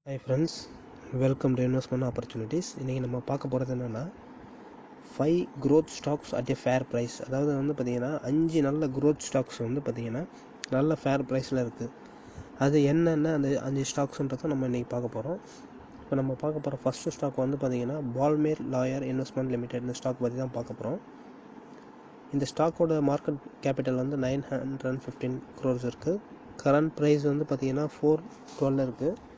Hi friends, welcome to investment opportunities. இன்றைக்கி நம்ம பார்க்க போகிறது என்னென்னா 5 growth stocks at a fair price. அதாவது வந்து பார்த்திங்கன்னா 5 நல்ல growth stocks வந்து பார்த்திங்கன்னா நல்ல ஃபேர் ப்ரைஸில் இருக்குது. அது என்னென்ன அந்த 5 ஸ்டாக்ஸுன்றதை நம்ம இன்றைக்கி பார்க்க போகிறோம். இப்போ நம்ம பார்க்க போகிற ஃபஸ்ட்டு ஸ்டாக் வந்து பார்த்திங்கன்னா பால்மேர் லாயர் இன்வெஸ்ட்மெண்ட் லிமிடெட். இந்த ஸ்டாக் பற்றி தான் பார்க்க போகிறோம். இந்த ஸ்டாக்கோட மார்க்கெட் கேபிட்டல் வந்து 915 crores இருக்குது. கரண்ட் ப்ரைஸ் வந்து பார்த்திங்கன்னா 412 இருக்குது.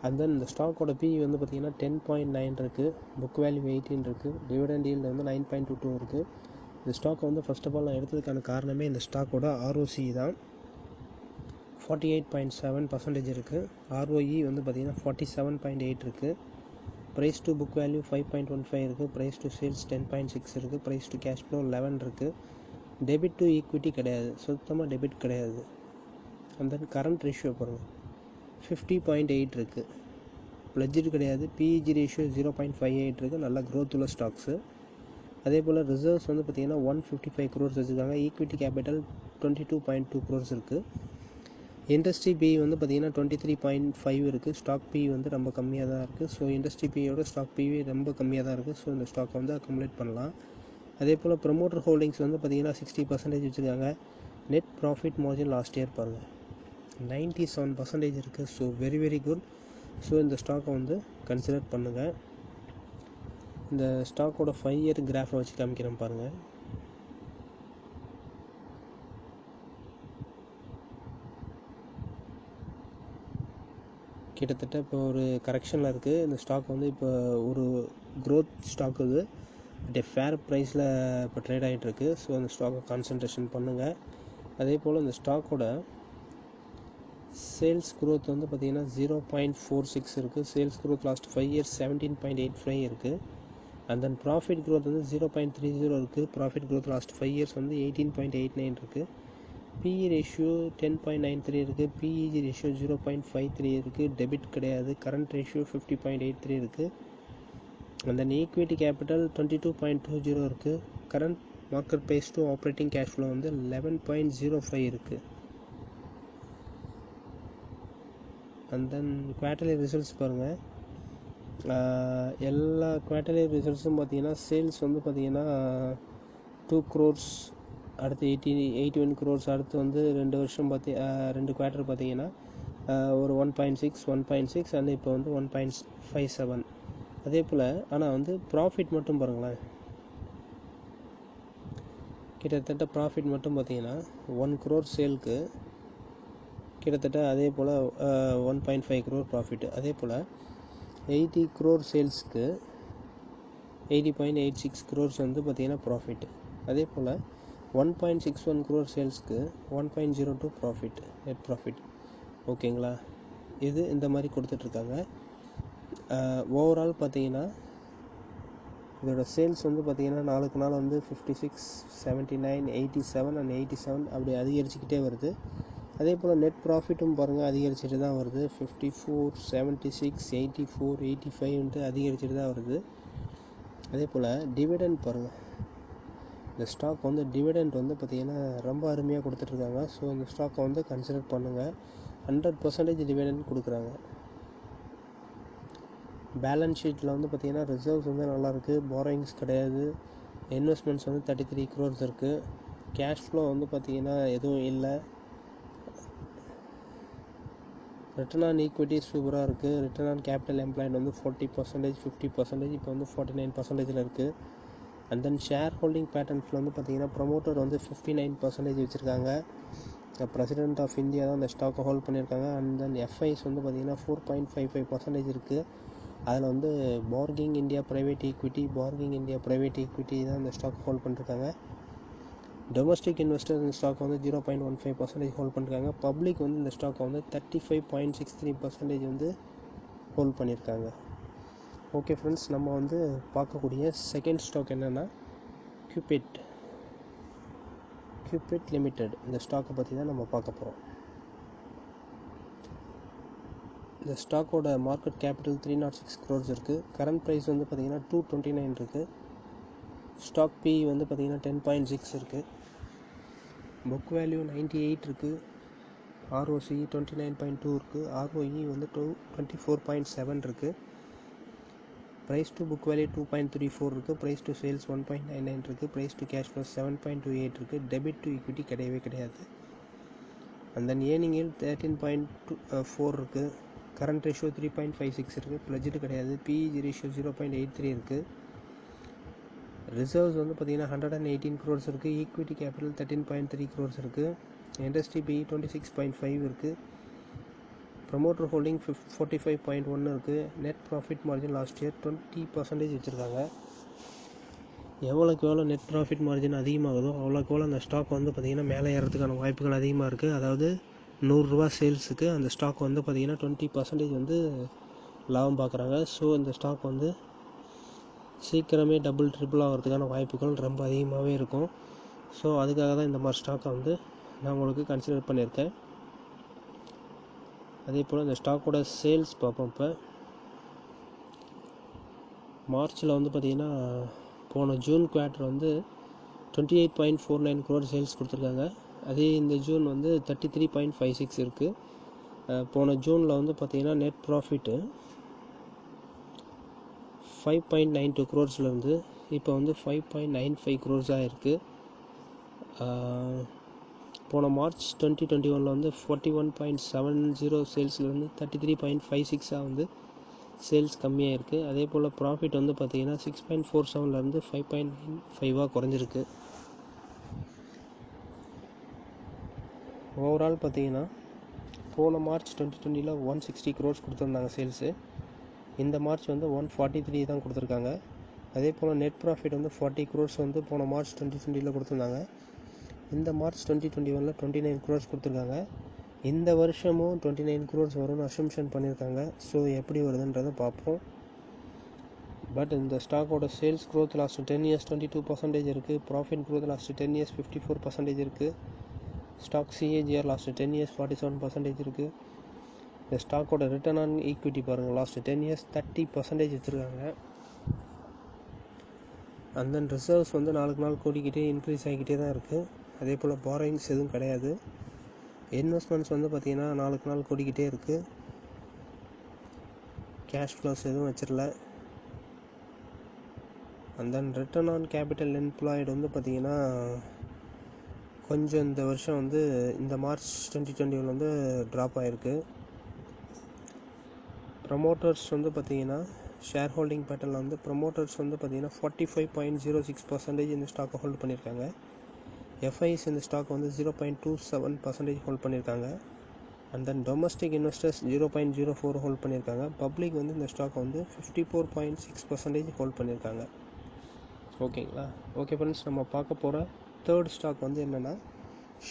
அண்ட் தென் இந்த ஸ்டாக்கோட பிஇ வந்து பார்த்திங்கன்னா 10.9 இருக்குது. புக் வேல்யூ 18 இருக்குது. டிவிடெண்ட் ஈல்டு வந்து 9.22 இருக்குது. இந்த ஸ்டாக்கை வந்து ஃபர்ஸ்ட் ஆஃப் ஆல் நான் எடுத்ததுக்கான காரணமே இந்த ஸ்டாக்கோட ROC தான் 48.7% இருக்குது. ROE வந்து பார்த்திங்கன்னா 47.8 இருக்குது. ப்ரைஸ் டு புக் வேல்யூ 5.15 இருக்குது. ப்ரைஸ் டு சேல்ஸ் 10.6 இருக்குது. ப்ரைஸ் டு கேஷ் ஃப்ளோ 11 இருக்குது. டெபிட் டு ஈக்விட்டி கிடையாது, சுத்தமாக டெபிட் கிடையாது. அண்ட் தென் கரண்ட் ரேஷியோ பாருங்கள் 50.8 இருக்குது. பிளட்ஜெட் கிடையாது. பிஇஜி ரேஷியோ 0.58 இருக்குது. நல்ல க்ரோத் உள்ள ஸ்டாக்ஸு. அதே போல் ரிசர்வ்ஸ் வந்து பார்த்திங்கன்னா 155 crores வச்சுருக்காங்க. ஈக்விட்டி கேபிட்டல் 22.2 crores இருக்குது. இண்டஸ்ட்ரி பி வந்து பார்த்திங்கன்னா 23.5 இருக்குது. ஸ்டாக் பி வந்து ரொம்ப கம்மியாக தான் இருக்குது. ஸோ இண்டஸ்ட்ரி பியோட ஸ்டாக் பி ரொம்ப கம்மியாக தான் இருக்குது. ஸோ இந்த ஸ்டாக்கை வந்து அக்குமுலேட் பண்ணலாம். அதே போல் ப்ரொமோட்டர் ஹோல்டிங்ஸ் வந்து பார்த்திங்கன்னா 60% வச்சுருக்காங்க. Net profit margin last year பாருங்கள் 97% இருக்குது. So very good. ஸோ இந்த ஸ்டாக்கை வந்து கன்சிடர் பண்ணுங்கள். இந்த ஸ்டாக்கோட 5 year கிராஃபை வச்சு காமிக்கிறேன் பாருங்கள். கிட்டத்தட்ட இப்போ ஒரு கரெக்ஷனில் இருக்குது. இந்த ஸ்டாக் வந்து இப்போ ஒரு க்ரோத் ஸ்டாக் இது அட் ஃபேர் ப்ரைஸில் இப்போ ட்ரேட் ஆகிட்டுருக்கு. ஸோ அந்த ஸ்டாக்கை கான்சன்ட்ரேஷன் பண்ணுங்கள். அதே போல் இந்த ஸ்டாக்கோட சேல்ஸ் க்ரோத் வந்து பார்த்திங்கன்னா 0.46 இருக்குது. சேல்ஸ் க்ரோத் லாஸ்ட் 5 years 17.85 இருக்குது. அண்ட் தென் ப்ராஃபிட் க்ரோத் வந்து 0.30 இருக்குது. ப்ராஃபிட் க்ரோத் லாஸ்ட் 5 years வந்து 18.89 இருக்குது. பிஇ ரேஷியோ 10.93 இருக்குது. பிஇஜி ரேஷியோ 0.53 இருக்குது. டெபிட் கிடையாது. கரண்ட் ரேஷியோ 50.83 இருக்குது. அண்ட் தென் ஈக்விட்டி கேபிட்டல் 22.20 இருக்குது. Current market price to operating cash flow வந்து 11.05 இருக்குது. அண்ட் தென் குவார்ட்டர்லி ரிசல்ட்ஸ் பாருங்கள். எல்லா குவார்ட்டர்லி ரிசல்ட்ஸும் பார்த்தீங்கன்னா சேல்ஸ் வந்து பார்த்திங்கன்னா 2 crores, அடுத்து 81 crores, அடுத்து வந்து 2 வருஷம் 2 குவார்ட்டர் பார்த்தீங்கன்னா ஒரு 1.6 அண்ட் இப்போ வந்து 1.57. அதே போல் ஆனால் வந்து ப்ராஃபிட் மட்டும் பாருங்களேன். கிட்டத்தட்ட ப்ராஃபிட் மட்டும் பார்த்தீங்கன்னா 1 crore சேலுக்கு கிட்டத்தட்ட அதே போல் 1.5 crore ப்ராஃபிட்டு. அதே போல் 80 crore சேல்ஸ்க்கு 80.86 crores வந்து பார்த்திங்கன்னா ப்ராஃபிட்டு. அதே போல் 1.61 crore சேல்ஸ்க்கு 1.02 ப்ராஃபிட், நெட் ப்ராஃபிட். ஓகேங்களா? இது இந்த மாதிரி கொடுத்துட்ருக்காங்க. ஓவரால் பார்த்தீங்கன்னா இதோட சேல்ஸ் வந்து பார்த்திங்கன்னா நாளுக்கு நாள் வந்து 56, 79, 87 அண்ட் 87 அப்படி அதிகரிச்சுக்கிட்டே வருது. அதே போல் நெட் ப்ராஃபிட்டும் பாருங்கள் அதிகரிச்சுட்டு தான் வருது. 54, 76, 84, 85 அதிகரிச்சுட்டு தான் வருது. அதே போல் டிவிடெண்ட் பாருங்கள். இந்த ஸ்டாக் வந்து டிவிடெண்ட் வந்து பார்த்திங்கன்னா ரொம்ப அருமையாக கொடுத்துட்ருக்காங்க. ஸோ இந்த ஸ்டாக்கை வந்து கன்சிடர் பண்ணுங்கள். 100% டிவிடெண்ட் கொடுக்குறாங்க. பேலன்ஸ் ஷீட்டில் வந்து பார்த்திங்கன்னா ரிசர்வ்ஸ் வந்து நல்லாயிருக்கு. பாரோயிங்ஸ் கிடையாது. இன்வெஸ்ட்மெண்ட்ஸ் வந்து 33 crores இருக்குது. கேஷ் ஃப்ளோ வந்து பார்த்திங்கன்னா எதுவும் இல்லை. ரிட்டர்ன் ஆன் ஈக்விட்டி சூப்பராக இருக்குது. ரிட்டர்ன் ஆன் கேபிட்டல் எம்ப்ளாய்டு வந்து 40%, 50%, இப்போ வந்து 49% இருக்குது. அண்ட் தென் ஷேர் ஹோல்டிங் பேட்டர்ன்ஸில் வந்து பார்த்திங்கன்னா ப்ரொமோட்டர் வந்து 59% வச்சுருக்காங்க. பிரசிடென்ட் ஆஃப் இந்தியா தான் இந்த ஸ்டாக்கை ஹோல்ட் பண்ணியிருக்காங்க. அண்ட் தென் எஃப்ஐஸ் வந்து பார்த்திங்கன்னா 4.55% இருக்குது. அதில் வந்து பார்கிங் இந்தியா ப்ரைவேட் ஈக்விட்டி தான் இந்த ஸ்டாக் ஹோல்ட் பண்ணியிருக்காங்க. டொமஸ்டிக் இன்வெஸ்டர் இந்த ஸ்டாக் வந்து 0.15% ஹோல்ட் பண்ணியிருக்காங்க. பப்ளிக் வந்து இந்த ஸ்டாக்கை வந்து 35.63% வந்து ஹோல்ட் பண்ணியிருக்காங்க. ஓகே ஃப்ரெண்ட்ஸ், நம்ம வந்து பார்க்கக்கூடிய செகண்ட் ஸ்டாக் என்னென்னா கியூபிட் லிமிடெட். இந்த ஸ்டாக்கை பற்றி தான் நம்ம பார்க்க போகிறோம். இந்த ஸ்டாக்கோட மார்க்கெட் கேபிட்டல் 306 crores இருக்குது. கரண்ட் ப்ரைஸ் வந்து பார்த்திங்கன்னா 229 இருக்குது. ஸ்டாக் பி வந்து பார்த்திங்கன்னா 10.6 இருக்குது. புக் வேல்யூ 98 இருக்குது. ROCE 29.2 இருக்குது. ROE வந்து 24.7 இருக்குது. ப்ரைஸ் டு புக் வேல்யூ 2.34 இருக்குது. ப்ரைஸ் டு சேல்ஸ் 1.99 இருக்குது. ப்ரைஸ் டு கேஷ் ஃப்ளோ 7.28 இருக்குது. டெபிட் டு ஈக்விட்டி கிடையவே கிடையாது. அண்ட் தென் ஏர்னிங் ஈல்ட் 13.4 இருக்குது. கரண்ட் ரேஷியோ 3.56 இருக்குது. ப்ளட்ஜ்டு கிடையாது. PEG ரேஷியோ 0.83 இருக்குது. ரிசர்வ்ஸ் வந்து பார்த்திங்கன்னா 118 crores இருக்குது. ஈக்விட்டி கேபிட்டல் 13.3 crores இருக்குது. இண்டஸ்ட்ரி PE 26.5 இருக்குது. ப்ரமோட்டர் ஹோல்டிங் 45.1 இருக்குது. Net profit margin last year 20% வச்சுருக்காங்க. எவ்வளோக்கு எவ்வளோ நெட் ப்ராஃபிட் மார்ஜின் அதிகமாகுதோ அவ்வளோக்கு எவ்வளோ அந்த ஸ்டாக் வந்து பார்த்திங்கன்னா மேலே ஏறதுக்கான வாய்ப்புகள் அதிகமாக இருக்குது. அதாவது 100 ரூபா சேல்ஸுக்கு அந்த ஸ்டாக் வந்து பார்த்திங்கன்னா 20% வந்து லாபம் பார்க்குறாங்க. ஸோ இந்த ஸ்டாக் வந்து சீக்கிரமே டபுள் ட்ரிபிள் ஆகிறதுக்கான வாய்ப்புகள் ரொம்ப அதிகமாகவே இருக்கும். ஸோ அதுக்காக தான் இந்த மாதிரி ஸ்டாக்கை வந்து நான் உங்களுக்கு கன்சிடர் பண்ணியிருக்கேன். அதே போல் இந்த ஸ்டாக்கோட சேல்ஸ் பார்ப்போம். இப்போ மார்ச்சில் வந்து பார்த்திங்கன்னா போன ஜூன் குவார்ட்டர் வந்து 28.49 crore சேல்ஸ் கொடுத்துருக்காங்க. அதே இந்த ஜூன் வந்து 33.56 இருக்குது. போன ஜூனில் வந்து பார்த்திங்கன்னா நெட் ப்ராஃபிட்டு 5.92 crores இப்போ வந்து 5.95 crores இருக்குது. போன மார்ச் 2021 வந்து 41.70 சேல்ஸ்லேருந்து 33.56 வந்து சேல்ஸ் கம்மியாக இருக்குது. அதே போல் ப்ராஃபிட் வந்து பார்த்திங்கன்னா 6.47 5.95 குறைஞ்சிருக்கு. ஓவரால் பார்த்திங்கன்னா போன மார்ச் 2020 160 crores கொடுத்துருந்தாங்க சேல்ஸு. இந்த மார்ச் வந்து 143 தான் கொடுத்துருக்காங்க. அதே போல் நெட் ப்ராஃபிட் வந்து 40 crores வந்து போன மார்ச் 2020 கொடுத்துருந்தாங்க. இந்த மார்ச் 2021 29 crores கொடுத்துருக்காங்க. இந்த வருஷமும் 29 crores வரும்னு அசம்ஷன் பண்ணியிருக்காங்க. ஸோ எப்படி வருதுன்றதை பார்ப்போம். பட் இந்த ஸ்டாக்கோட சேல்ஸ் க்ரோத் லாஸ்ட் 10 years 22% இருக்குது. ப்ராஃபிட் க்ரோத் லாஸ்ட் 10 years 54% இருக்குது. ஸ்டாக் CAGR லாஸ்ட் 10 years 47% இருக்குது. இந்த ஸ்டாக்கோட ரிட்டர்ன் ஆன் ஈக்விட்டி பாருங்கள், லாஸ்ட் 10 years 30% வச்சுருக்காங்க. அண்ட் தென் ரிசர்வ்ஸ் வந்து நாளுக்கு நாள் கூடிக்கிட்டே இன்க்ரீஸ் ஆகிக்கிட்டே தான் இருக்குது. அதே போல் பாரோயிங்ஸ் எதுவும் கிடையாது. இன்வெஸ்ட்மெண்ட்ஸ் வந்து பார்த்திங்கன்னா நாளுக்கு நாள் கூடிக்கிட்டே இருக்குது. கேஷ் ஃப்ளோஸ் எதுவும் வச்சிடல. And then return on capital employed வந்து பார்த்திங்கன்னா கொஞ்சம் இந்த வருஷம் வந்து இந்த மார்ச் 2021 வந்து ட்ராப் ஆகிருக்கு. ப்ரமோட்டர்ஸ் வந்து பார்த்திங்கன்னா ஷேர் ஹோல்டிங் பேட்டர்னில் வந்து ப்ரமோட்டர்ஸ் வந்து பார்த்திங்கன்னா 45.06% இந்த ஸ்டாக்கை ஹோல்ட் பண்ணியிருக்காங்க. FIs இந்த ஸ்டாக் வந்து 0.27% ஹோல்ட் பண்ணியிருக்காங்க. And then domestic investors 0.04 hold பண்ணியிருக்காங்க. பப்ளிக் வந்து இந்த ஸ்டாக் வந்து 54.6% ஹோல்ட் பண்ணியிருக்காங்க. ஓகேங்களா? ஓகே ஃப்ரெண்ட்ஸ், நம்ம பார்க்க போகிற தேர்ட் ஸ்டாக் வந்து என்னென்னா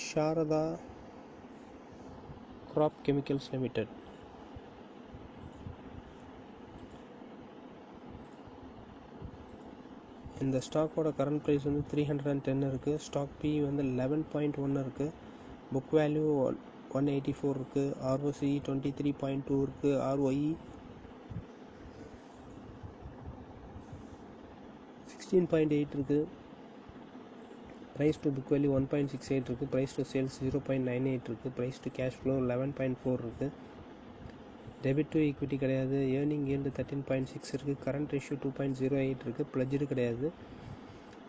சாரதா கிராப் கெமிக்கல்ஸ் லிமிடெட். இந்த ஸ்டாக்கோட கரண்ட் ப்ரைஸ் வந்து 310 இருக்குது. ஸ்டாக் PE வந்து 11.1 இருக்குது. புக் வேல்யூ 184 இருக்குது. ROCE 23.2 இருக்குது. ROE 16.8 இருக்குது. ப்ரைஸ் டு புக் வேல்யூ 1.68 இருக்குது. ப்ரைஸ் டு சேல்ஸ் 0.98 இருக்குது. ப்ரைஸ் டு கேஷ் ஃப்ளோ 11.4 இருக்குது. டெபிட் டு ஈக்விட்டி கிடையாது. ஏர்னிங் ஈல்டு 13.6 இருக்குது. கரண்ட் ரேஷியோ 2.08 இருக்குது. ப்ளட்ஜ்டு கிடையாது.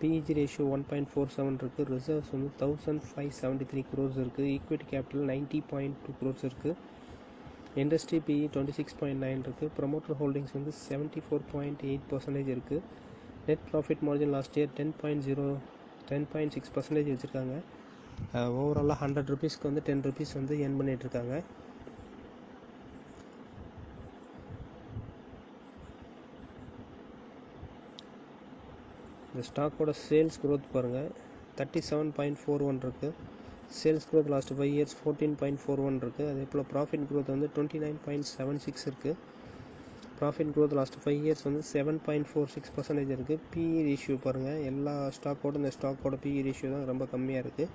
PEG ரேஷியோ 1.47 இருக்குது. ரிசர்வ்ஸ் வந்து 1573 crores இருக்குது. ஈக்விட்டி கேபிட்டல் 90.2 crores இருக்குது. இண்டஸ்ட்ரி PE 26.9 இருக்குது. ப்ரமோட்டர் ஹோல்டிங்ஸ் வந்து 74.8% இருக்குது. Net profit margin last year 10.6% வச்சுருக்காங்க. ஓவராலாக 100 rupeesக்கு வந்து 10 rupees வந்து ஏர்ன் பண்ணிகிட்ருக்காங்க. இந்த ஸ்டாக்கோட சேல்ஸ் க்ரோத் பாருங்கள், 37.41 இருக்குது. சேல்ஸ் க்ரோத் லாஸ்ட் 5 years 14.41 இருக்குது. அதே போல் ப்ராஃபிட் க்ரோத் வந்து 29.76 இருக்குது. ப்ராஃபிட் க்ரோத் லாஸ்ட் 5 years வந்து 7.46% இருக்குது. PE ரேஷியோ பாருங்கள், எல்லா ஸ்டாக்கோட இந்த ஸ்டாக்கோட PE ரேஷியோ தான் ரொம்ப கம்மியாக இருக்குது.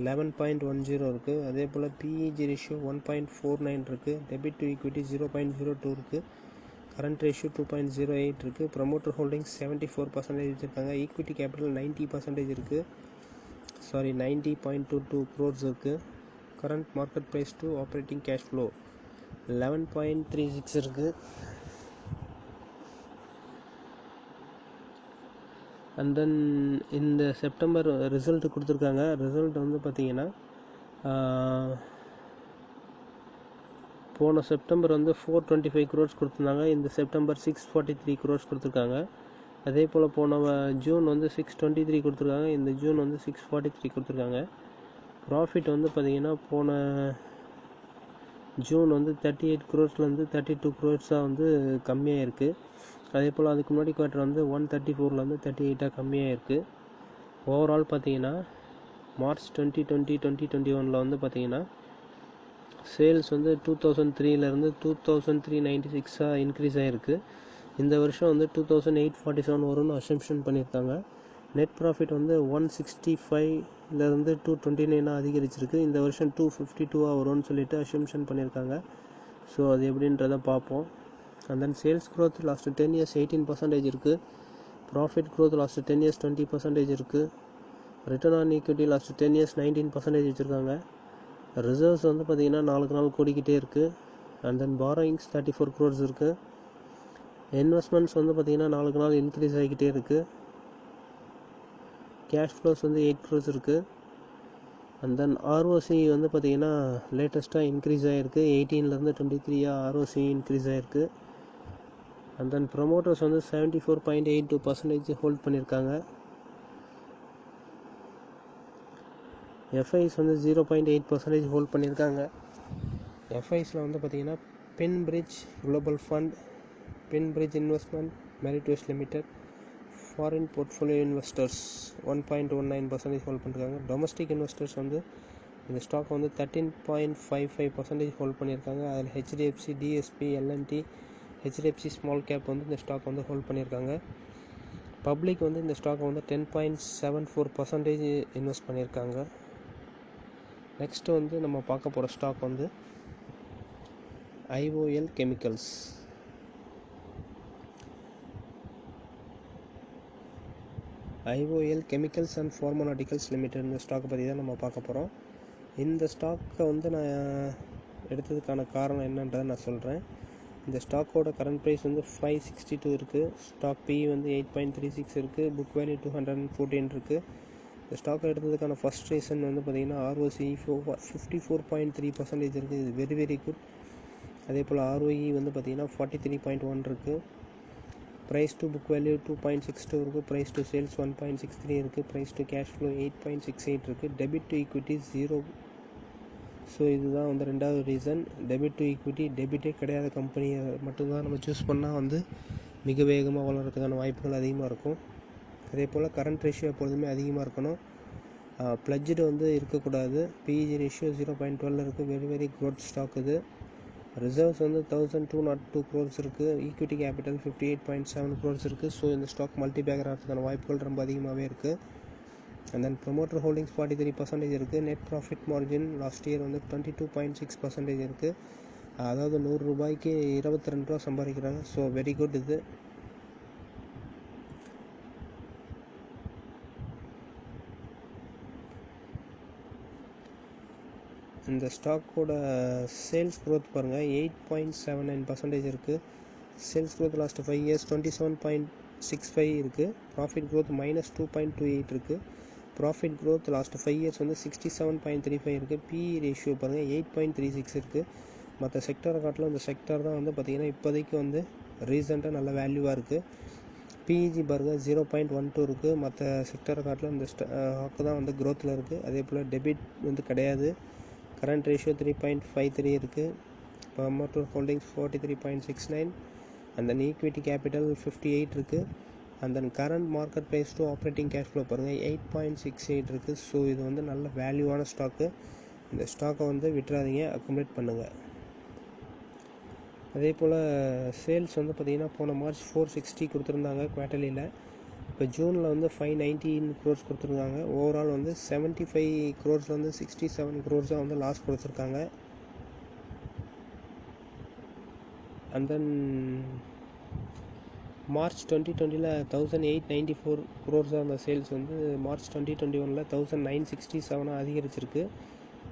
11.10 இருக்குது. அதே போல் PEG ரேஷியோ 1.49 இருக்குது. டெபிட் டு ஈக்விட்டி 0.02 இருக்குது. கரண்ட் ரேஷியோ 2.08 இருக்குது. ப்ரமோட்டர் ஹோல்டிங்ஸ் 74% வச்சுருக்காங்க. ஈக்விட்டி கேபிட்டல் 90% இருக்குது. 90.22 crores இருக்குது. Current market price to operating cash flow 11.36 இருக்குது. அண்ட் தென் இந்த செப்டம்பர் ரிசல்ட் கொடுத்துருக்காங்க. ரிசல்ட் வந்து பார்த்திங்கன்னா போன செப்டம்பர் வந்து 425 crores கொடுத்துருந்தாங்க. இந்த செப்டம்பர் 643 crores கொடுத்துருக்காங்க. அதே போல் போன ஜூன் வந்து 623 கொடுத்துருக்காங்க. இந்த ஜூன் வந்து 643 கொடுத்துருக்காங்க. ப்ராஃபிட் வந்து பார்த்திங்கன்னா போன ஜூன் வந்து 38 crores 32 crores வந்து கம்மியாக இருக்குது. அதே போல் அதுக்கு முன்னாடி குவார்ட்டர் வந்து 134 38 கம்மியாக இருக்குது. ஓவரால் பார்த்திங்கன்னா மார்ச் 2020 2021 வந்து பார்த்திங்கன்னா சேல்ஸ் வந்து 2003 2396 இன்க்ரீஸ் ஆகிருக்கு. இந்த வருஷம் வந்து 2847 வரும்னு அசம்ஷன் பண்ணியிருக்காங்க. நெட் ப்ராஃபிட் வந்து 165 229 அதிகரிச்சிருக்கு. இந்த வருஷம் 252 வரும்னு சொல்லிட்டு அசம்ஷன் பண்ணியிருக்காங்க. ஸோ அது எப்படின்றத பார்ப்போம். And then sales growth last 10 years 18% இருக்குது. ப்ராஃபிட் க்ரோத் லாஸ்ட் 10 years 20% இருக்குது. Return on equity last 10 years 19% வச்சுருக்காங்க. ரிசர்வ்ஸ் வந்து பார்த்திங்கன்னா நாளுக்கு நாள் கூடிக்கிட்டே இருக்குது. அண்ட் தென் பாரோயிங்ஸ் 34 crores இருக்குது. இன்வெஸ்ட்மெண்ட்ஸ் வந்து பார்த்திங்கன்னா நாளுக்கு நாள் இன்க்ரீஸ் ஆகிக்கிட்டே இருக்குது. கேஷ் ஃப்ளோஸ் வந்து 8 crores இருக்குது. அண்ட் தென் ஆர்ஓசி வந்து பார்த்திங்கன்னா லேட்டஸ்ட்டாக இன்க்ரீஸ் ஆகிருக்கு. 18 23 ஆர்ஓசி இன்க்ரீஸ் ஆகிருக்கு. அண்ட் தென் ப்ரொமோட்டர்ஸ் வந்து 74.82% ஹோல்ட் பண்ணியிருக்காங்க. எஃப்ஐஸ் வந்து 0.8% ஹோல்ட் பண்ணியிருக்காங்க. எஃப்ஐஸில் வந்து பார்த்திங்கன்னா PineBridge global fund, PineBridge investment, Meritways limited, foreign portfolio investors 1.19% hold பண்ணியிருக்காங்க. டொமஸ்டிக் இன்வெஸ்டர்ஸ் வந்து இந்த ஸ்டாக் வந்து 13.55% ஹோல்ட் பண்ணியிருக்காங்க. அதில் HDFC, DSP, L&T, HDFC small cap வந்து இந்த ஸ்டாக் வந்து ஹோல்ட் பண்ணியிருக்காங்க. பப்ளிக் வந்து இந்த ஸ்டாக்கை வந்து 10.74% இன்வெஸ்ட் பண்ணியிருக்காங்க. நெக்ஸ்ட்டு வந்து நம்ம பார்க்க போகிற ஸ்டாக் வந்து IOL chemicals. IOL chemicals and pharmaceuticals limited இந்த ஸ்டாக்கை பற்றி தான் நம்ம பார்க்க போகிறோம். இந்த ஸ்டாக்கை வந்து நான் எடுத்ததுக்கான காரணம் என்னன்றதை நான் சொல்கிறேன். இந்த ஸ்டாக்கோட கரண்ட் ப்ரைஸ் வந்து 562 இருக்குது. ஸ்டாக் பி வந்து 8.36 இருக்குது. புக் வேல்யூ 214 இருக்குது. இந்த ஸ்டாக்கை எடுத்ததுக்கான ஃபஸ்ட் ரீசன் வந்து பார்த்திங்கன்னா ஆர்ஓசி 54.3% இருக்குது. இது வெரி வெரி குட். அதே போல் ஆர்ஓஇ வந்து பார்த்திங்கன்னா 43.1 இருக்குது. ப்ரைஸ் டு புக் வேல்யூ 2.62 இருக்குது. ப்ரைஸ் டு சேல்ஸ் 1.63 இருக்குது. ப்ரைஸ் டு கேஷ் ஃப்ளோ 8.68 இருக்குது. Debit to equity 0. ஸோ இதுதான் வந்து ரெண்டாவது ரீசன். டெபிட் டு ஈக்விட்டி, டெபிட்டே கிடையாத கம்பெனியை மட்டும்தான் நம்ம சூஸ் பண்ணால் வந்து மிக வேகமாக வளர்கிறதுக்கான வாய்ப்புகள் அதிகமாக இருக்கும். அதே போல் கரண்ட் ரேஷியோ எப்பொழுதுமே அதிகமாக இருக்கணும். ப்ளட்ஜ்டு வந்து இருக்கக்கூடாது. பிஇஜி ரேஷியோ 0.12 இருக்குது. வெரி வெரி குட் ஸ்டாக் இது. ரிசர்வ்ஸ் வந்து 1202 crores இருக்குது. ஈக்விட்டி கேபிட்டல் 58.7 crores இருக்குது. ஸோ இந்த ஸ்டாக் மல்டி பேக்கர் ஆகிறதுக்கான வாய்ப்புகள் ரொம்ப அதிகமாகவே இருக்குது. அண்ட் தென் ப்ரொமோட்டர் ஹோல்டிங்ஸ் 43% இருக்குது. Net profit margin last year வந்து 22.6% இருக்குது. அதாவது 100 ரூபாய்க்கு 22 ரூபா சம்பாதிக்கிறாங்க. ஸோ வெரி குட் இது. இந்த ஸ்டாக்கோட சேல்ஸ் க்ரோத் பாருங்கள், 8.79% இருக்குது. சேல்ஸ் க்ரோத் லாஸ்ட் 5 years 27.65 இருக்குது. ப்ராஃபிட் க்ரோத் -2.28 இருக்குது. ப்ராஃபிட் க்ரோத் லாஸ்ட் 5 years வந்து 67.35 இருக்குது. பிஇ ரேஷியோ பாருங்கள் 8.36 இருக்குது. மற்ற செக்டரை காட்டிலும் இந்த செக்டர் தான் வந்து பார்த்திங்கன்னா இப்போதைக்கு வந்து ரீசெண்டாக நல்ல வேல்யூவாக இருக்குது. பிஇஜி பாருங்கள் 0.12 இருக்குது. மற்ற செக்டரை காட்டிலும் இந்த ஸ்டாக்கு தான் வந்து க்ரோத்தில் இருக்குது. அதே போல் டெபிட் வந்து கிடையாது. கரண்ட் ரேஷியோ 3.53 இருக்குது. Promoter holdings 43.69. And then equity capital 58 இருக்குது. And then current market price to operating cash flow பாருங்கள் 8.68 இருக்குது. ஸோ இது வந்து நல்ல வேல்யூவான ஸ்டாக்கு. இந்த ஸ்டாக்கை வந்து விட்டுறாதீங்க, அக்குமுலேட் பண்ணுங்கள். அதே போல் சேல்ஸ் வந்து பார்த்திங்கன்னா போன மார்ச் 460 கொடுத்துருந்தாங்க குவார்ட்டர்லியில். இப்போ ஜூனில் வந்து 519 crores கொடுத்துருக்காங்க. ஓவரால் வந்து 75 crores 67 crores வந்து லாஸ் கொடுத்துருக்காங்க. அண்ட் தென் மார்ச் 2020 1894 crores அந்த சேல்ஸ் வந்து மார்ச் 2021 1967 அதிகரிச்சிருக்கு.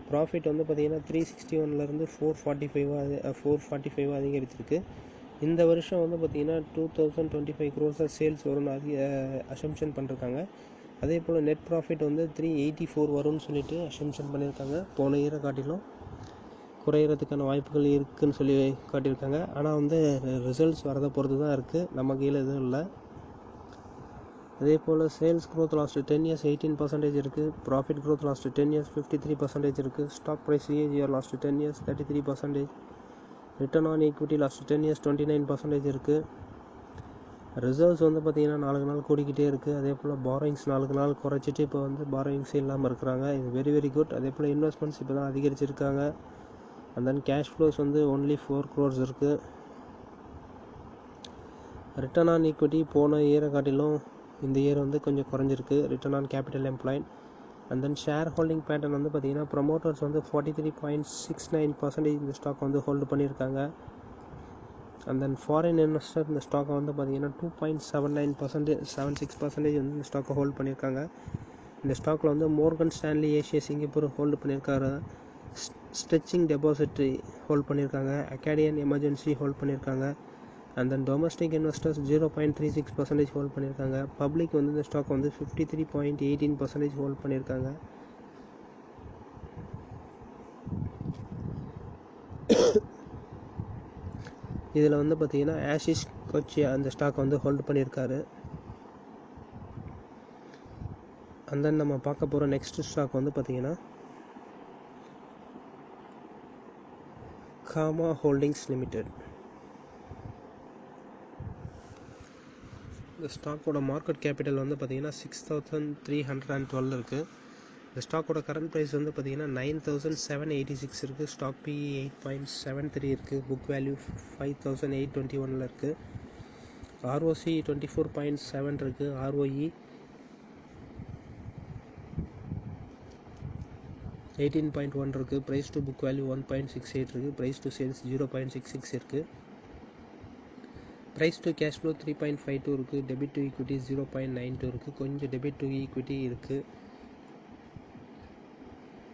ப்ராஃபிட் வந்து பார்த்திங்கன்னா 361 445 அதிகரிச்சிருக்கு. இந்த வருஷம் வந்து பார்த்திங்கன்னா 2025 crores சேல்ஸ் வரும்னு அசம்ஷன் பண்ணிருக்காங்க. அதே போல் நெட் ப்ராஃபிட் வந்து 384 வரும்னு சொல்லிட்டு அசம்ஷன் பண்ணியிருக்காங்க. போன இயரை காட்டிலும் குறையிறதுக்கான வாய்ப்புகள் இருக்குதுன்னு சொல்லி காட்டியிருக்காங்க. ஆனால் வந்து ரிசல்ட்ஸ் வரதை பொறுத்து தான் இருக்குது, நம்ம கீழே எதுவும் இல்லை. அதே போல் சேல்ஸ் க்ரோத் லாஸ்ட்டு 10 years 18% இருக்குது. ப்ராஃபிட் க்ரோத் லாஸ்ட்டு 10 years 53% இருக்குது. Stock price CAGR last 10 years 33%. Return on equity last 10 years 29% இருக்குது. ரிசர்வ்ஸ் வந்து பார்த்திங்கன்னா நாளுக்கு நாள் கூடிக்கிட்டே இருக்குது. அதே போல் பாரோயிங்ஸ் நாளுக்கு நாள் குறைச்சிட்டு இப்போ வந்து பாரோயிங்ஸே இல்லாமல் இருக்கிறாங்க. இது வெரி வெரி குட். அதே போல் இன்வெஸ்ட்மெண்ட்ஸ் இப்போ தான் அதிகரிச்சிருக்காங்க. அண்ட் தென் கேஷ் ஃப்ளோஸ் வந்து ஒன்லி 4 crores இருக்குது. ரிட்டர்ன் ஆன் ஈக்விட்டி போன இயரை காட்டிலும் இந்த இயர் வந்து கொஞ்சம் குறைஞ்சிருக்கு. Return on capital employed and then share holding pattern வந்து பார்த்திங்கன்னா ப்ரமோட்டர்ஸ் வந்து 43.69% இந்த ஸ்டாக் வந்து ஹோல்டு பண்ணியிருக்காங்க. அண்ட் தென் ஃபாரின் இன்வெஸ்டர் இந்த ஸ்டாக்கை வந்து பார்த்திங்கன்னா 2.76% வந்து இந்த ஸ்டாக்கை ஹோல்டு பண்ணியிருக்காங்க. இந்த ஸ்டாக்கில் வந்து Morgan Stanley Asia Singapore hold பண்ணியிருக்காரு. ஸ்ட்ரெச்சிங் டெபாசிட்ரி ஹோல்ட் பண்ணியிருக்காங்க. அகாடியன் எமர்ஜென்சி ஹோல்ட் பண்ணியிருக்காங்க. And then domestic investors 0.36% hold பண்ணியிருக்காங்க. பப்ளிக் வந்து இந்த ஸ்டாக் வந்து 53.18% ஹோல்ட் பண்ணியிருக்காங்க. இதில் வந்து பார்த்திங்கன்னா ஆஷிஷ் கோச்சியா அந்த ஸ்டாக் வந்து ஹோல்டு பண்ணியிருக்காரு. அண்ட் தென் நம்ம பார்க்க போகிற நெக்ஸ்ட் ஸ்டாக் வந்து பார்த்திங்கன்னா காமா ஹோல்டிங்ஸ் லிமிடெட். இந்த ஸ்டாக்கோட மார்க்கெட் கேபிட்டல் வந்து பார்த்திங்கன்னா 6,312 இருக்குது. இந்த ஸ்டாக்கோட கரண்ட் ப்ரைஸ் வந்து பார்த்திங்கன்னா 9,786 இருக்குது. ஸ்டாக் PE 8.73 இருக்குது. புக் வேல்யூ 5,821 இருக்குது. ROC 24.7 இருக்குது. ROE 18.1 இருக்குது. ப்ரைஸ் டு புக் வேல்யூ 1.68 இருக்குது. ப்ரைஸ் டு சேல்ஸ் 0.66 இருக்குது. ப்ரைஸ் டு கேஷ் ஃப்ளோ 3.52 இருக்குது. டெபிட் டு ஈக்விட்டி 0.92 இருக்குது. கொஞ்சம் டெபிட் டு ஈக்விட்டி இருக்குது.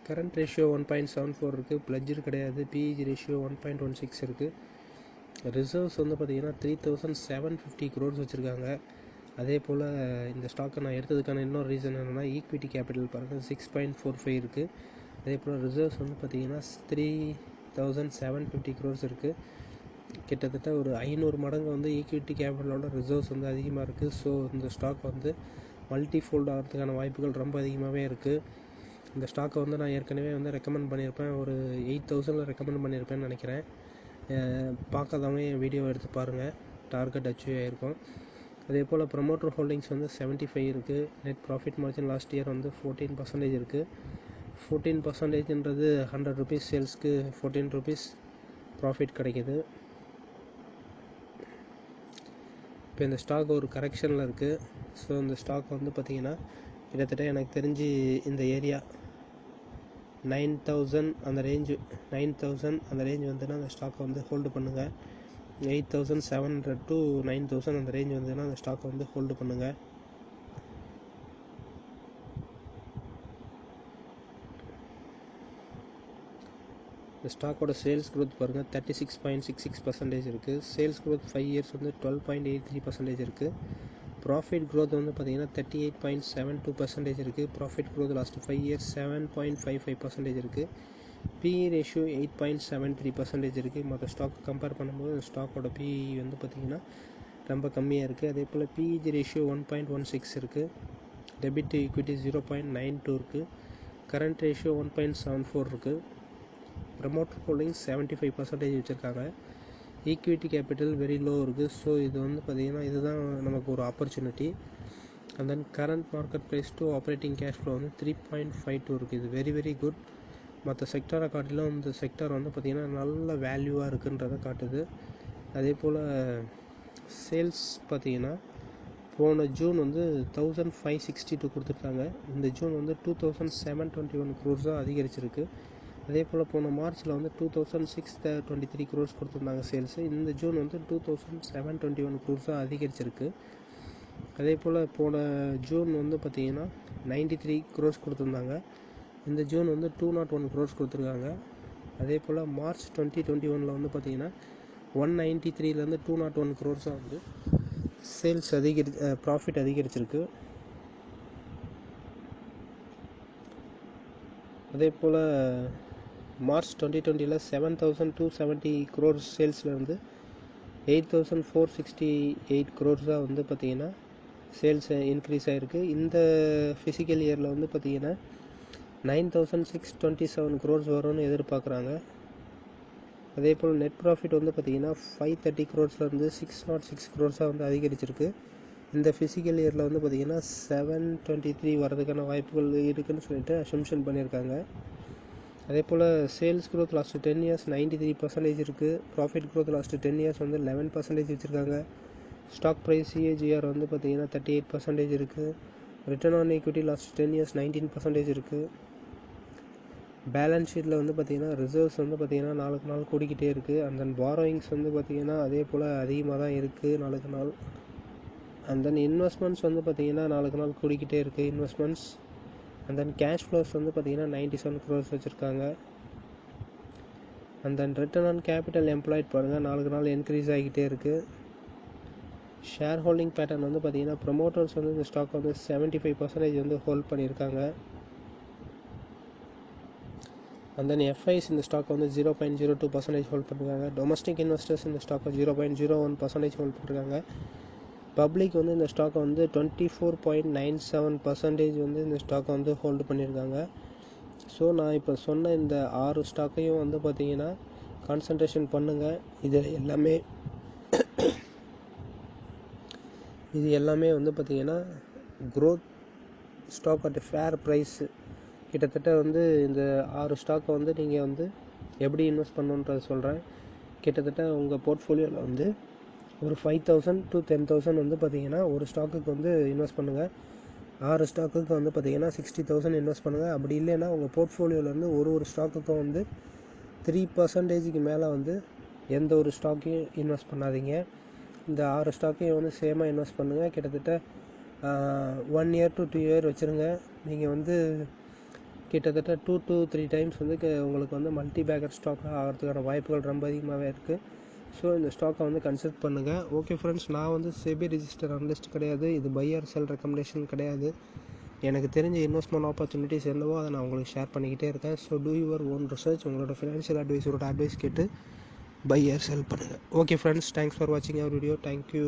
கரண்ட் ரேஷியோ 1.74 இருக்குது. பிளட்ஜர் கிடையாது. PEG ரேஷியோ 1.16 இருக்குது. ரிசர்வ்ஸ் வந்து பார்த்திங்கன்னா 3,750 crores வச்சுருக்காங்க. அதே போல் இந்த ஸ்டாக்கை நான் எடுத்ததுக்கான இன்னொரு ரீசன் என்னென்னா ஈக்விட்டி கேபிட்டல் பாருங்கள் 6.45 இருக்குது. அதே போல் ரிசர்வ்ஸ் வந்து பார்த்திங்கன்னா 3,750 crores இருக்குது. கிட்டத்தட்ட ஒரு 500 மடங்கு வந்து ஈக்விட்டி கேபிட்டலோட ரிசர்வ்ஸ் வந்து அதிகமாக இருக்குது. ஸோ இந்த ஸ்டாக் வந்து மல்டி ஃபோல்ட் ஆகிறதுக்கான வாய்ப்புகள் ரொம்ப அதிகமாகவே இருக்குது. இந்த ஸ்டாக்கை வந்து நான் ஏற்கனவே வந்து ரெக்கமெண்ட் பண்ணியிருப்பேன். ஒரு 8,000 ரெக்கமெண்ட் பண்ணியிருப்பேன்னு நினைக்கிறேன். பார்க்காதவங்க என் வீடியோ எடுத்து பாருங்கள். டார்கெட் அச்சீவ் ஆகிருக்கும். அதே போல் ப்ரமோட்டர் ஹோல்டிங்ஸ் வந்து 75 இருக்குது. Net profit margin last year வந்து 14% இருக்குது. 14%ன்றது 100 rupees சேல்ஸ்க்கு 14 rupees ப்ராஃபிட் கிடைக்கிது. இப்போ இந்த ஸ்டாக் ஒரு கரெக்ஷனில் இருக்குது. ஸோ இந்த ஸ்டாக் வந்து பார்த்திங்கன்னா கிட்டத்தட்ட எனக்கு தெரிஞ்சு இந்த ஏரியா 9,000 அந்த ரேஞ்சு 9,000 அந்த ரேஞ்ச் வந்துன்னா அந்த ஸ்டாக்கை வந்து ஹோல்டு பண்ணுங்கள். 8,700 to 9,000 அந்த ரேஞ்ச் வந்துன்னா அந்த ஸ்டாக்கை வந்து ஹோல்டு பண்ணுங்கள். இந்த ஸ்டாக்கோட சேல்ஸ் க்ரோத் பாருங்கள் 36.66% இருக்குது. சேல்ஸ் க்ரோத் 5 years வந்து 12.83% இருக்குது. ப்ராஃபிட் க்ரோத் வந்து பார்த்திங்கன்னா 38.72% இருக்குது. ப்ராஃபிட் க்ரோத் லாஸ்ட் 5 years 7.55% இருக்குது. PE ரேஷியோ 8.73% இருக்குது. மற்ற ஸ்டாக் கம்பேர் பண்ணும்போது இந்த ஸ்டாக்கோட PE வந்து பார்த்திங்கன்னா ரொம்ப கம்மியாக இருக்குது. அதே போல் PEG ரேஷியோ 1.16 இருக்குது. டெபிட் டு ஈக்விட்டி 0.92 இருக்குது. கரண்ட் ரேஷியோ 1.74 இருக்குது. ப்ரமோட்டர் ஹோல்டிங்ஸ் 75% வச்சுருக்காங்க. ஈக்விட்டி கேபிட்டல் வெரி லோ இருக்குது. ஸோ இது வந்து பார்த்திங்கன்னா இதுதான் நமக்கு ஒரு opportunity. And then current market price to operating cash flow வந்து 3.52 இருக்குது. இது வெரி வெரி குட். மற்ற செக்டாரை காட்டிலும் இந்த செக்டார் வந்து பார்த்திங்கன்னா நல்ல வேல்யூவாக இருக்குன்றதை காட்டுது. அதே போல் சேல்ஸ் பார்த்திங்கன்னா போன ஜூன் வந்து 1,562 கொடுத்துருக்காங்க. இந்த ஜூன் வந்து 2,721 crores அதிகரிச்சிருக்கு. அதே போல் போன மார்ச்சில் வந்து 2,623 crores கொடுத்துருந்தாங்க சேல்ஸு. இந்த ஜூன் வந்து 2,721 crores அதிகரிச்சிருக்கு. அதே போல் போன ஜூன் வந்து பார்த்திங்கன்னா 93 crores கொடுத்துருந்தாங்க. இந்த ஜூன் வந்து 201 crores கொடுத்துருக்காங்க. அதே போல் மார்ச் 2021 வந்து பார்த்திங்கன்னா 193லேருந்து 201 crores வந்து சேல்ஸ் ப்ராஃபிட் அதிகரிச்சிருக்கு. அதே போல் மார்ச் 2020 7,270 crores சேல்ஸ்லேருந்து 8,468 crores வந்து பார்த்திங்கன்னா சேல்ஸ் இன்க்ரீஸ் ஆகிருக்கு. இந்த ஃபிசிக்கல் இயரில் வந்து பார்த்திங்கன்னா 9,627 crores வரும்னு எதிர்பார்க்குறாங்க. அதே போல் நெட் ப்ராஃபிட் வந்து பார்த்திங்கன்னா 530 crores - 606 crores வந்து அதிகரிச்சிருக்கு. இந்த ஃபிசிக்கல் இயரில் வந்து பார்த்திங்கன்னா 723 வரதுக்கான வாய்ப்புகள் இருக்குதுன்னு சொல்லிட்டு அசம்ஷன் பண்ணியிருக்காங்க. அதே போல் சேல்ஸ் க்ரோத் லாஸ்ட்டு 10 years 93% இருக்குது. ப்ராஃபிட் க்ரோத் லாஸ்ட்டு 10 years வந்து 11% வச்சுருக்காங்க. ஸ்டாக் ப்ரைஸ் CAGR வந்து பார்த்திங்கன்னா 38% இருக்குது. Return on equity last 10 years 19% இருக்குது. பேலன்ஸ் ஷீட்டில் வந்து பார்த்திங்கன்னா ரிசர்வ்ஸ் வந்து பார்த்திங்கன்னா நாளுக்கு நாள் கூடிக்கிட்டே இருக்குது. அண்ட் தென் பாரோயிங்ஸ் வந்து பார்த்திங்கன்னா அதே போல் அதிகமாக தான் இருக்குது நாளுக்கு நாள். அண்ட் தென் இன்வெஸ்ட்மெண்ட்ஸ் வந்து பார்த்திங்கன்னா நாளுக்கு நாள் கூடிக்கிட்டே இருக்குது investments. And then cash flows வந்து பார்த்திங்கன்னா 97 crores வச்சுருக்காங்க. And then return on capital employed பாருங்கள் நாளுக்கு நாள் இன்க்ரீஸ் ஆகிக்கிட்டே இருக்குது. ஷேர் ஹோல்டிங் பேட்டர்ன் வந்து பார்த்திங்கன்னா ப்ரொமோட்டர்ஸ் வந்து இந்த ஸ்டாக் வந்து 75% வந்து ஹோல்ட் பண்ணியிருக்காங்க. அண்ட் தென் FIs இந்த ஸ்டாக் வந்து 0.02% ஹோல்ட் பண்ணிருக்காங்க. டொமஸ்டிக் இன்வெஸ்டர்ஸ் இந்த ஸ்டாக்கை 0.01% ஹோல்ட் பண்ணிருக்காங்க. பப்ளிக் வந்து இந்த ஸ்டாக்கை வந்து 24.97% வந்து இந்த ஸ்டாக்கை வந்து ஹோல்டு பண்ணியிருக்காங்க. ஸோ நான் இப்போ சொன்ன இந்த 6 ஸ்டாக்கையும் வந்து பார்த்திங்கன்னா கான்சன்ட்ரேஷன் பண்ணுங்கள். இது எல்லாமே வந்து பார்த்திங்கன்னா growth stock at fair price. கிட்டத்தட்ட வந்து இந்த 6 ஸ்டாக்கை வந்து நீங்கள் வந்து எப்படி இன்வெஸ்ட் பண்ணணுன்றதை சொல்கிறேன். கிட்டத்தட்ட உங்கள் போர்ட்ஃபோலியோவில் வந்து ஒரு 5,000 to 10,000 வந்து பார்த்திங்கன்னா ஒரு ஸ்டாக்குக்கு வந்து இன்வெஸ்ட் பண்ணுங்கள். 6 ஸ்டாக்குக்கு வந்து பார்த்திங்கன்னா 60,000 இன்வெஸ்ட் பண்ணுங்கள். அப்படி இல்லைன்னா உங்கள் போர்ட்ஃபோலியோவிலேருந்து ஒரு ஸ்டாக்குக்கும் வந்து 3% மேலே வந்து எந்த ஒரு ஸ்டாக்கையும் இன்வெஸ்ட் பண்ணாதீங்க. இந்த 6 ஸ்டாக்கையும் வந்து சேமாக இன்வெஸ்ட் பண்ணுங்கள். கிட்டத்தட்ட 1 year to 2 year வச்சுருங்க. நீங்கள் வந்து கிட்டத்தட்ட 2 to 3 times வந்து உங்களுக்கு வந்து மல்டி பேக்கர் ஸ்டாக்காக ஆகிறதுக்கான வாய்ப்புகள் ரொம்ப அதிகமாகவே இருக்குது. ஸோ இந்த ஸ்டாக்கை வந்து கன்சிடர் பண்ணுங்கள். ஓகே ஃப்ரெண்ட்ஸ், நான் வந்து செபி ரிஜிஸ்டர் அனலிஸ்ட் கிடையாது. இது பை ஆர் செல் ரெக்கமெண்டேஷன் கிடையாது. எனக்கு தெரிஞ்ச இன்வெஸ்ட்மெண்ட் ஆப்பர்ச்சுனிட்டிஸ் என்னவோ அதை நான் உங்களுக்கு ஷேர் பண்ணிக்கிட்டே இருக்கேன். So two your own research. உங்களோட ஃபினான்ஷியல் அட்வைஸரோட அட்வைஸ் கேட்டு பை ஆர் செல் பண்ணுங்கள். ஓகே ஃப்ரெண்ட்ஸ், தேங்க்ஸ் ஃபார் வாட்சிங் அவர் வீடியோ. தேங்க்யூ.